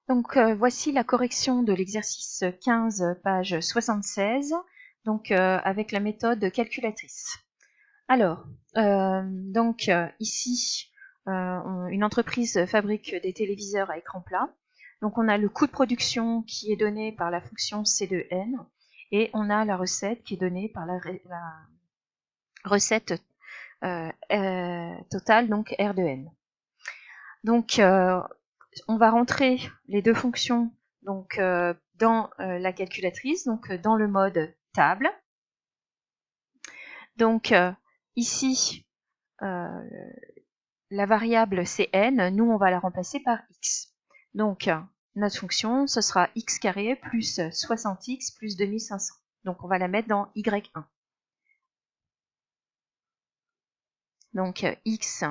Donc voici la correction de l'exercice 15, page 76, donc avec la méthode calculatrice. Alors, ici, une entreprise fabrique des téléviseurs à écran plat. Donc on a le coût de production qui est donné par la fonction C de N, et on a la recette qui est donnée par la recette totale, donc R de N. Donc on va rentrer les deux fonctions donc dans la calculatrice, donc dans le mode table. Donc ici, la variable c'est n, nous on va la remplacer par x. Donc notre fonction, ce sera x carré plus 60x plus 2500. Donc on va la mettre dans y1. Donc x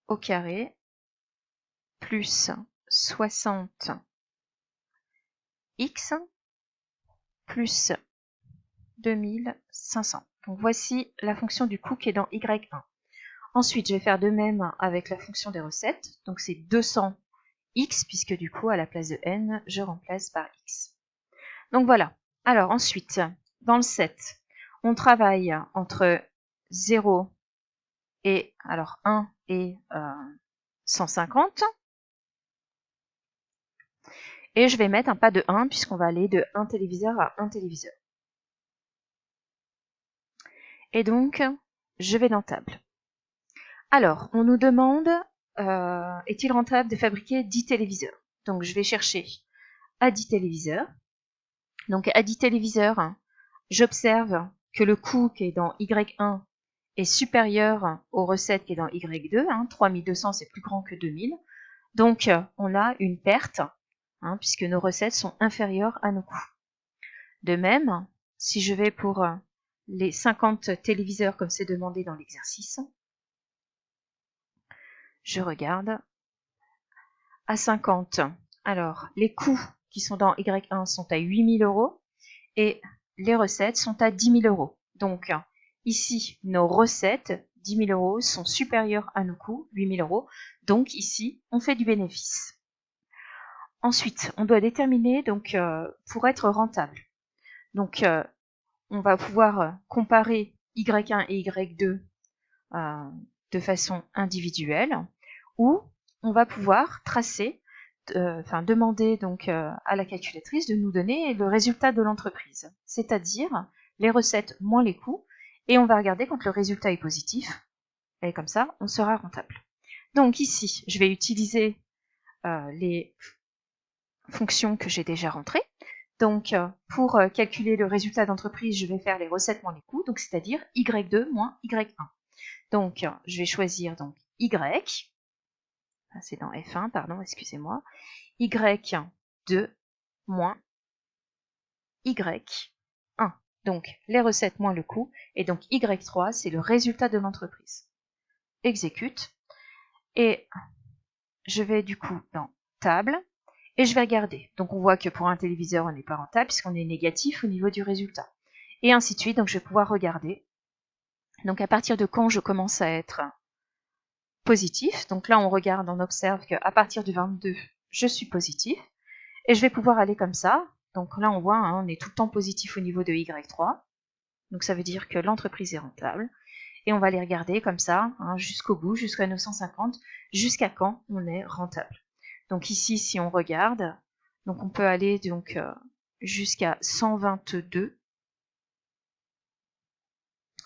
au carré plus 60x plus 2500. Donc voici la fonction du coût qui est dans y1. Ensuite, je vais faire de même avec la fonction des recettes. Donc c'est 200x, puisque du coup, à la place de n, je remplace par x. Donc voilà. Alors ensuite, dans le 7, on travaille entre 0 et, alors 1 et 150. Et je vais mettre un pas de 1, puisqu'on va aller de 1 téléviseur à 1 téléviseur. Et donc, je vais dans table. Alors, on nous demande, est-il rentable de fabriquer 10 téléviseurs? Donc, je vais chercher à 10 téléviseurs. Donc, à 10 téléviseurs, j'observe que le coût qui est dans Y1 est supérieur aux recettes qui est dans Y2. 3200, c'est plus grand que 2000. Donc, on a une perte, puisque nos recettes sont inférieures à nos coûts. De même, si je vais pour les 50 téléviseurs comme c'est demandé dans l'exercice, je regarde à 50. Alors, les coûts qui sont dans Y1 sont à 8000 € et les recettes sont à 10 000 €. Donc, ici, nos recettes, 10 000 € sont supérieures à nos coûts, 8 000 €. Donc, ici, on fait du bénéfice. Ensuite, on doit déterminer donc pour être rentable. Donc, on va pouvoir comparer Y1 et Y2 de façon individuelle, ou on va pouvoir tracer, demander donc à la calculatrice de nous donner le résultat de l'entreprise, c'est-à-dire les recettes moins les coûts, et on va regarder quand le résultat est positif, et comme ça, on sera rentable. Donc ici, je vais utiliser les fonctions que j'ai déjà rentrées. Donc, pour calculer le résultat d'entreprise, je vais faire les recettes moins les coûts, donc c'est-à-dire Y2 moins Y1. Donc, je vais choisir donc Y, c'est dans F1, pardon, excusez-moi, Y2 moins Y1. Donc, les recettes moins le coût, et donc Y3, c'est le résultat de l'entreprise. Exécute, et je vais du coup dans Table, et je vais regarder. Donc, on voit que pour un téléviseur, on n'est pas rentable, puisqu'on est négatif au niveau du résultat. Et ainsi de suite, donc je vais pouvoir regarder. Donc, à partir de quand je commence à être positif. Donc là, on regarde, on observe qu'à partir du 22, je suis positif. Et je vais pouvoir aller comme ça. Donc là, on voit, on est tout le temps positif au niveau de Y3. Donc ça veut dire que l'entreprise est rentable. Et on va les regarder comme ça, jusqu'au bout, jusqu'à 950, jusqu'à quand on est rentable. Donc ici, si on regarde, donc on peut aller donc jusqu'à 122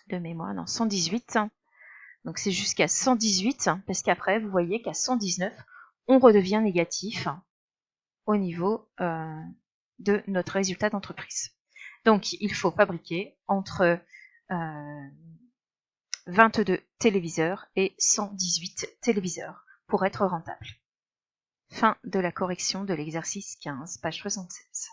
de mémoire, non, 118. Donc c'est jusqu'à 118, parce qu'après, vous voyez qu'à 119, on redevient négatif au niveau de notre résultat d'entreprise. Donc il faut fabriquer entre 22 téléviseurs et 118 téléviseurs pour être rentable. Fin de la correction de l'exercice 15, page 76.